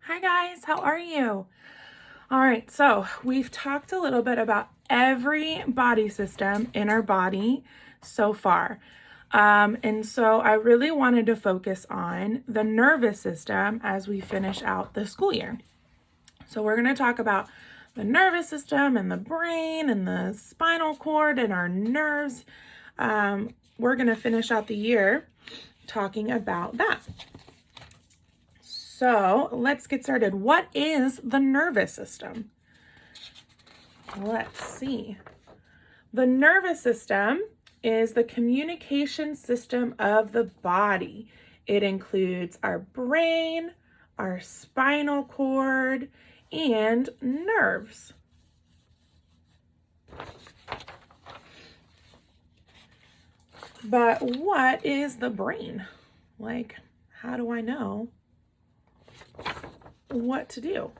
Hi guys, how are you? All right, so we've talked a little bit about every body system in our body so far. And so I really wanted to focus on the nervous system as we finish out the school year. So we're going to talk about the nervous system and the brain and the spinal cord and our nerves. We're going to finish out the year talking about that. So let's get started. What is the nervous system? Let's see. The nervous system is the communication system of the body. It includes our brain, our spinal cord, and nerves. But what is the brain? Like, how do I know what to do?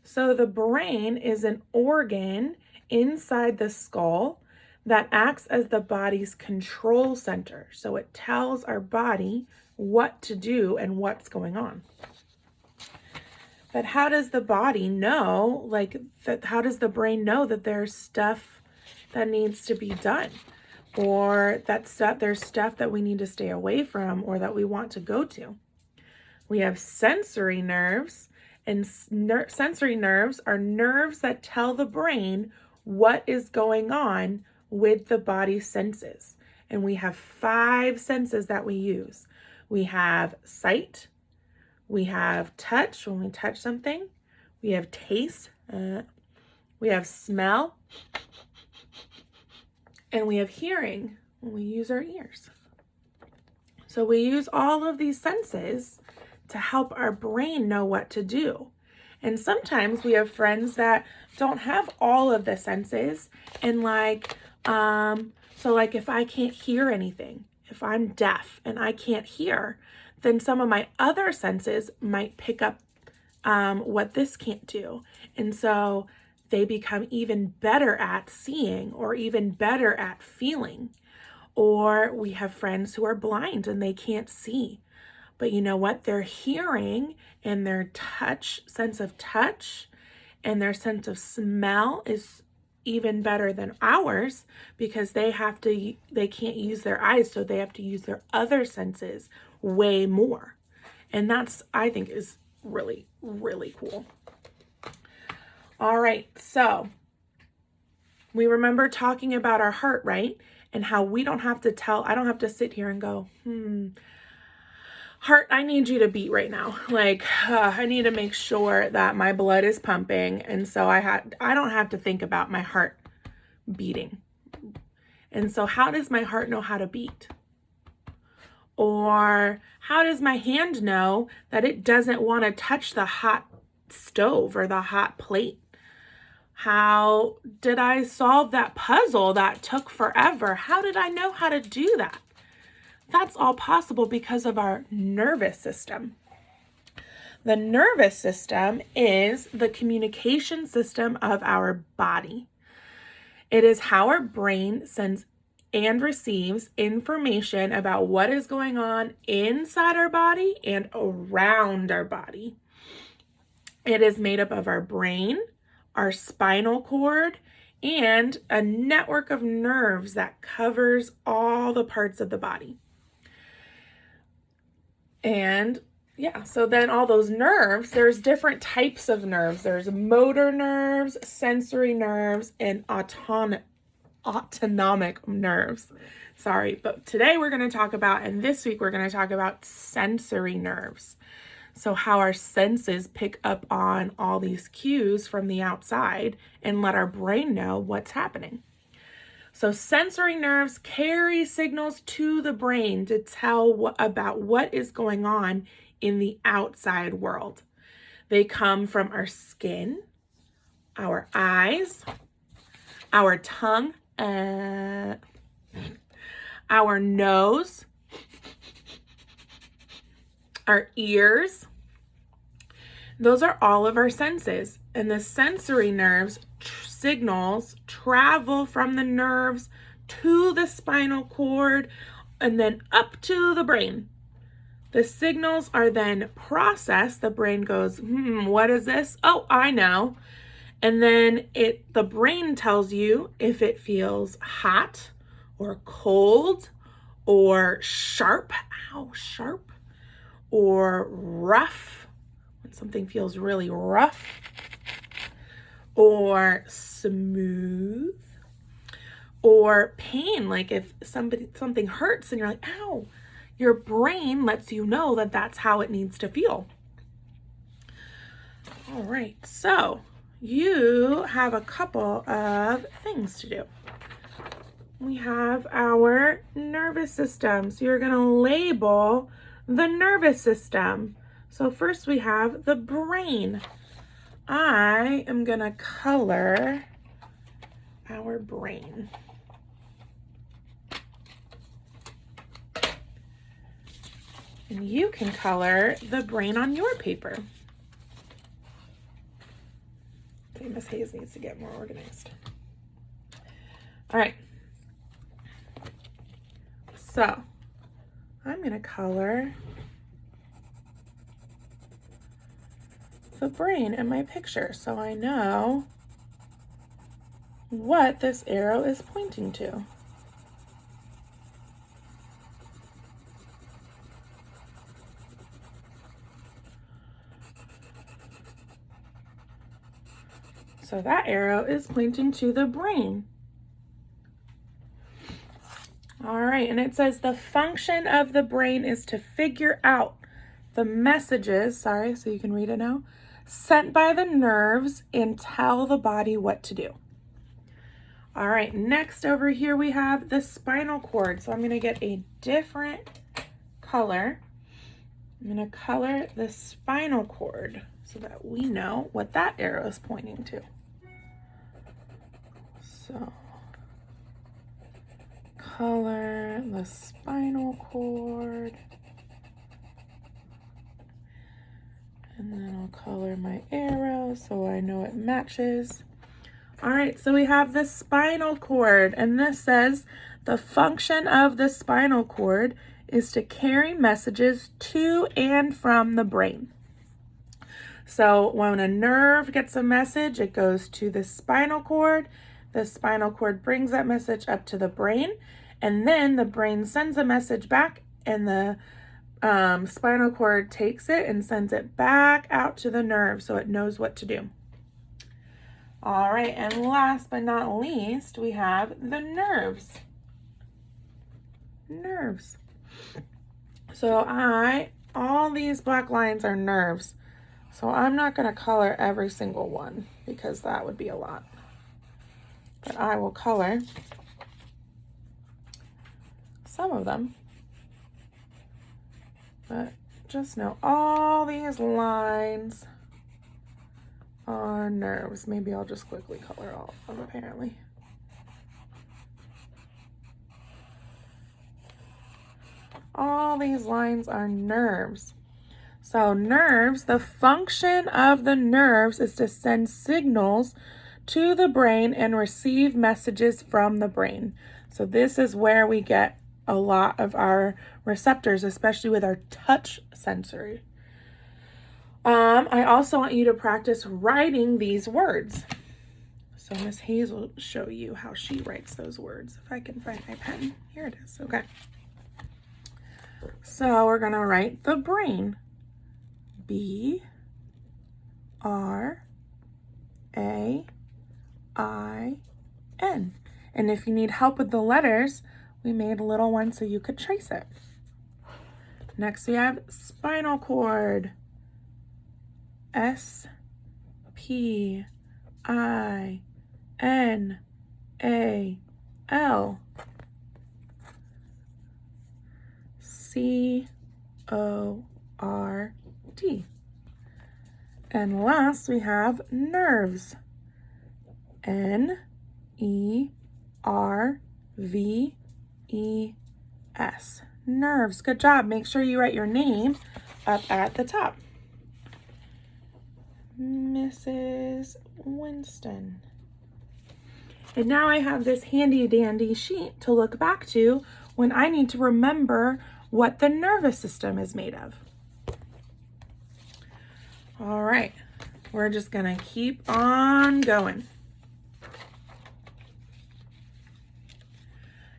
So the brain is an organ inside the skull that acts as the body's control center. So it tells our body what to do and what's going on. But how does the body know, how does the brain know that there's stuff that needs to be done? Or there's stuff that we need to stay away from or that we want to go to? We have sensory nerves, and sensory nerves are nerves that tell the brain what is going on with the body's senses. And we have 5 senses that we use. We have sight, we have touch when we touch something, we have taste, we have smell, and we have hearing when we use our ears. So we use all of these senses to help our brain know what to do. And sometimes we have friends that don't have all of the senses, and so if I can't hear anything, if I'm deaf and I can't hear, then some of my other senses might pick up what this can't do. And so they become even better at seeing or even better at feeling. Or we have friends who are blind and they can't see. But you know what? Their hearing and their sense of touch and their sense of smell is even better than ours, because they can't use their eyes, so they have to use their other senses way more. And that's, I think, is really, really cool. All right, so we remember talking about our heart, right? And how I don't have to sit here and go, heart, I need you to beat right now. I need to make sure that my blood is pumping. And so I don't have to think about my heart beating. And so how does my heart know how to beat? Or how does my hand know that it doesn't want to touch the hot stove or the hot plate? How did I solve that puzzle that took forever? How did I know how to do that? That's all possible because of our nervous system. The nervous system is the communication system of our body. It is how our brain sends and receives information about what is going on inside our body and around our body. It is made up of our brain, our spinal cord, and a network of nerves that covers all the parts of the body. And so then all those nerves, there's different types of nerves. There's motor nerves, sensory nerves, and autonomic nerves. Sorry, but today we're going to talk about, and this week we're going to talk about sensory nerves. So how our senses pick up on all these cues from the outside and let our brain know what's happening. So sensory nerves carry signals to the brain to tell about what is going on in the outside world. They come from our skin, our eyes, our tongue, our nose, our ears. Those are all of our senses. And the sensory nerves signals travel from the nerves to the spinal cord and then up to the brain. The signals are then processed. The brain goes, what is this? Oh, I know. And then the brain tells you if it feels hot or cold or sharp, sharp, or rough, when something feels really rough, or smooth, or pain, like if something hurts and you're like, ow, your brain lets you know that that's how it needs to feel. All right, so you have a couple of things to do. We have our nervous system. So you're going to label the nervous system. So first we have the brain. I am going to color our brain. And you can color the brain on your paper. Okay, Miss Hayes needs to get more organized. All right. So I'm going to color the brain in my picture so I know what this arrow is pointing to. So that arrow is pointing to the brain. All right, and it says the function of the brain is to figure out the messages, so you can read it now, sent by the nerves and tell the body what to do. All right, next over here we have the spinal cord. So I'm going to get a different color. I'm going to color the spinal cord so that we know what that arrow is pointing to. So color the spinal cord. And then I'll color my arrow so I know it matches. All right, so we have the spinal cord, and this says the function of the spinal cord is to carry messages to and from the brain. So when a nerve gets a message, it goes to the spinal cord. The spinal cord brings that message up to the brain, and then the brain sends a message back, and the spinal cord takes it and sends it back out to the nerve so it knows what to do. All right, and last but not least, we have the nerves. Nerves. So all these black lines are nerves. So I'm not going to color every single one because that would be a lot. But I will color some of them. But just know all these lines are nerves. Maybe I'll just quickly color all of them apparently. All these lines are nerves. So nerves, the function of the nerves is to send signals to the brain and receive messages from the brain. So this is where we get a lot of our receptors, especially with our touch sensory. I also want you to practice writing these words. So Miss Hayes will show you how she writes those words. If I can find my pen. Here it is. Okay. So we're going to write the brain. B-R-A-I-N. And if you need help with the letters, we made a little one so you could trace it. Next we have spinal cord. S-P-I-N-A-L. C-O-R-D. And last we have nerves. N-E-R-V-E-S. Nerves. Good job. Make sure you write your name up at the top. Mrs. Winston. And now I have this handy dandy sheet to look back to when I need to remember what the nervous system is made of. All right, we're just gonna keep on going.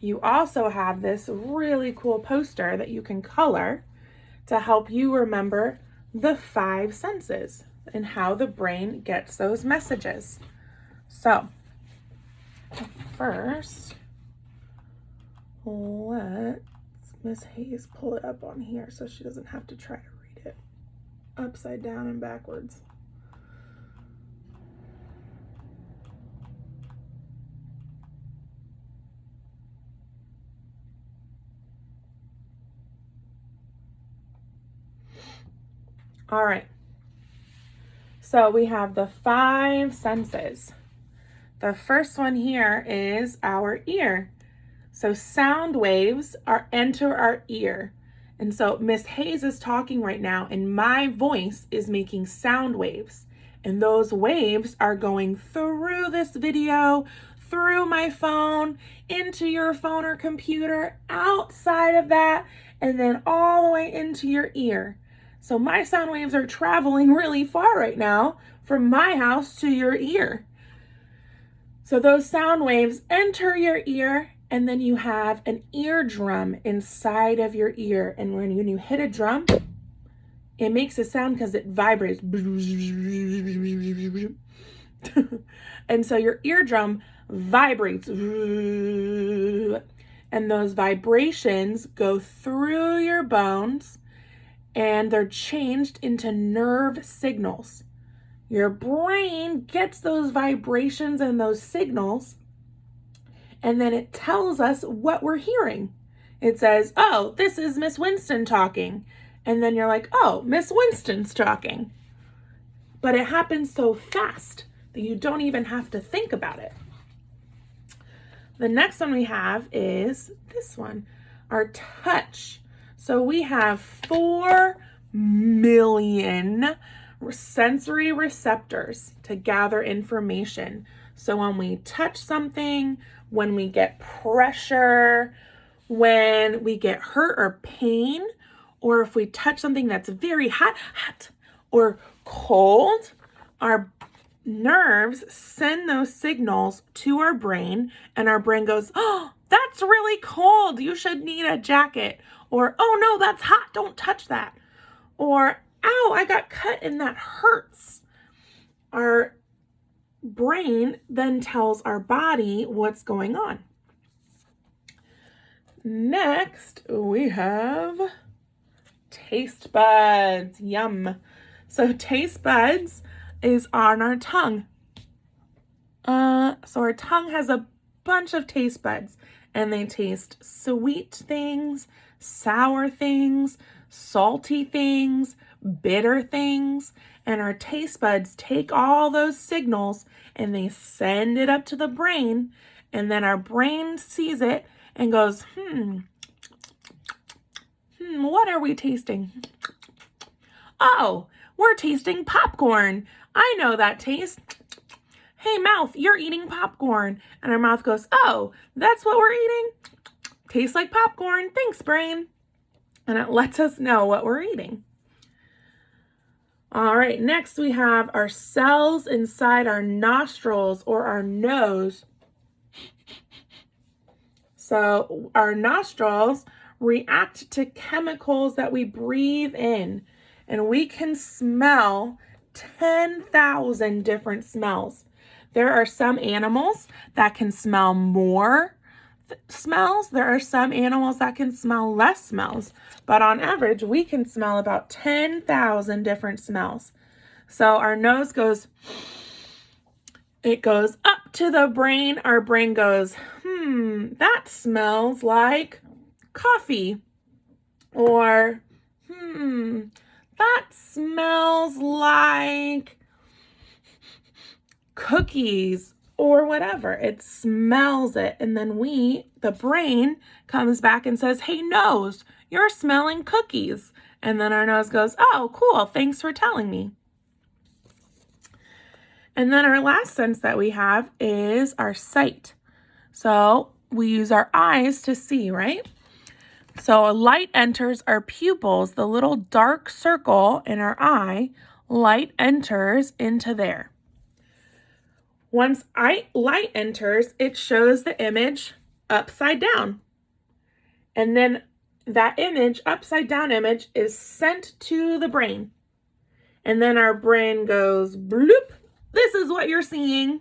You also have this really cool poster that you can color to help you remember the 5 senses and how the brain gets those messages. So, first, let's Miss Hayes pull it up on here so she doesn't have to try to read it upside down and backwards. All right. So we have the 5 senses. The first one here is our ear. So sound waves enter our ear. And so Miss Hayes is talking right now and my voice is making sound waves. And those waves are going through this video, through my phone, into your phone or computer, outside of that, and then all the way into your ear. So my sound waves are traveling really far right now from my house to your ear. So those sound waves enter your ear, and then you have an eardrum inside of your ear. And when you hit a drum, it makes a sound because it vibrates. And so your eardrum vibrates. And those vibrations go through your bones and they're changed into nerve signals. Your brain gets those vibrations and those signals, and then it tells us what we're hearing. It says, oh, this is Miss Winston talking. And then you're like, oh, Miss Winston's talking. But it happens so fast that you don't even have to think about it. The next one we have is this one, our touch. So we have 4 million sensory receptors to gather information. So when we touch something, when we get pressure, when we get hurt or pain, or if we touch something that's very hot, or cold, our nerves send those signals to our brain, and our brain goes, oh, that's really cold. You should need a jacket. Or, oh no, that's hot. Don't touch that. Or, ow, I got cut and that hurts. Our brain then tells our body what's going on. Next, we have taste buds. Yum. So taste buds is on our tongue. So our tongue has a bunch of taste buds, and they taste sweet things, sour things, salty things, bitter things, and our taste buds take all those signals and they send it up to the brain, and then our brain sees it and goes, what are we tasting? Oh, we're tasting popcorn. I know that taste. Hey, mouth, you're eating popcorn. And our mouth goes, oh, that's what we're eating? Tastes like popcorn. Thanks, brain. And it lets us know what we're eating. All right, next we have our cells inside our nostrils or our nose. So our nostrils react to chemicals that we breathe in, and we can smell 10,000 different smells. There are some animals that can smell more smells. There are some animals that can smell less smells, but on average, we can smell about 10,000 different smells. So our nose goes, it goes up to the brain. Our brain goes, that smells like coffee. Or, that smells like cookies or whatever. It smells it. And then the brain comes back and says, hey, nose, you're smelling cookies. And then our nose goes, oh, cool. Thanks for telling me. And then our last sense that we have is our sight. So we use our eyes to see, right? So light enters our pupils, the little dark circle in our eye, light enters into there. Once light enters, it shows the image upside down. And then that image, upside down image, is sent to the brain. And then our brain goes, bloop, this is what you're seeing.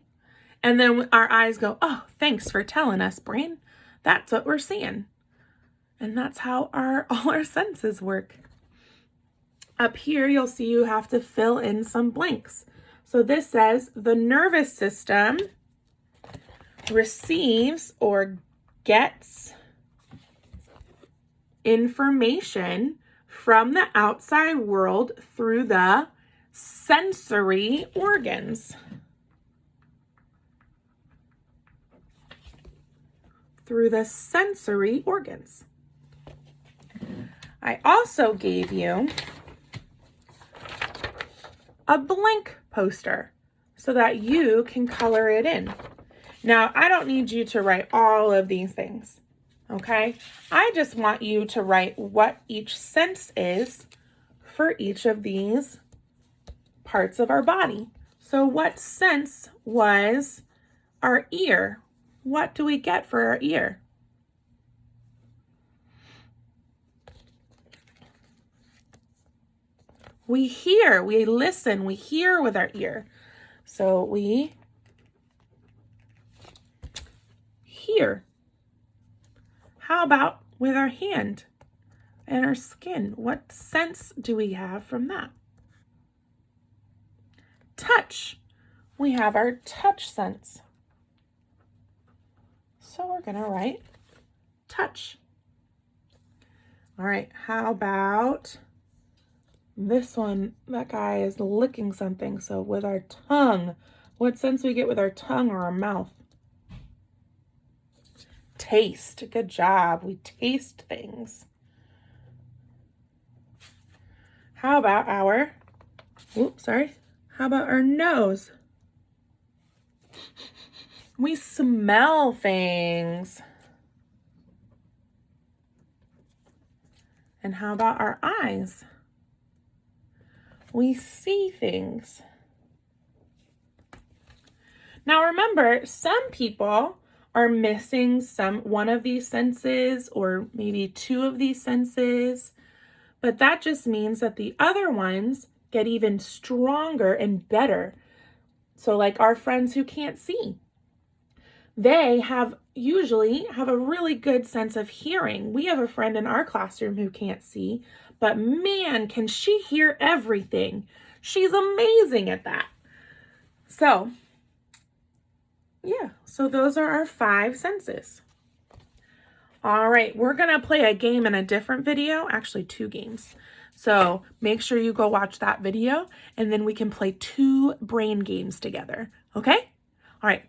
And then our eyes go, oh, thanks for telling us, brain. That's what we're seeing. And that's how all our senses work. Up here, you'll see you have to fill in some blanks. So this says the nervous system receives or gets information from the outside world through the sensory organs. Through the sensory organs. I also gave you a blank poster so that you can color it in. Now, I don't need you to write all of these things, okay? I just want you to write what each sense is for each of these parts of our body. So what sense was our ear? What do we get for our ear? We hear, we listen, we hear with our ear. So we hear. How about with our hand and our skin? What sense do we have from that? Touch. We have our touch sense. So we're going to write touch. All right, how about this one? That guy is licking something. So with our tongue, what sense do we get with our tongue or our mouth? Taste. Good job. We taste things. How about our, how about our nose? We smell things. And how about our eyes? We see things. Now remember, some people are missing one of these senses or maybe two of these senses, but that just means that the other ones get even stronger and better. So like our friends who can't see, they usually have a really good sense of hearing. We have a friend in our classroom who can't see, but man, can she hear everything. She's amazing at that. So, yeah, so those are our 5 senses. All right, we're gonna play a game in a different video, actually 2 games. So make sure you go watch that video and then we can play 2 brain games together, okay? All right,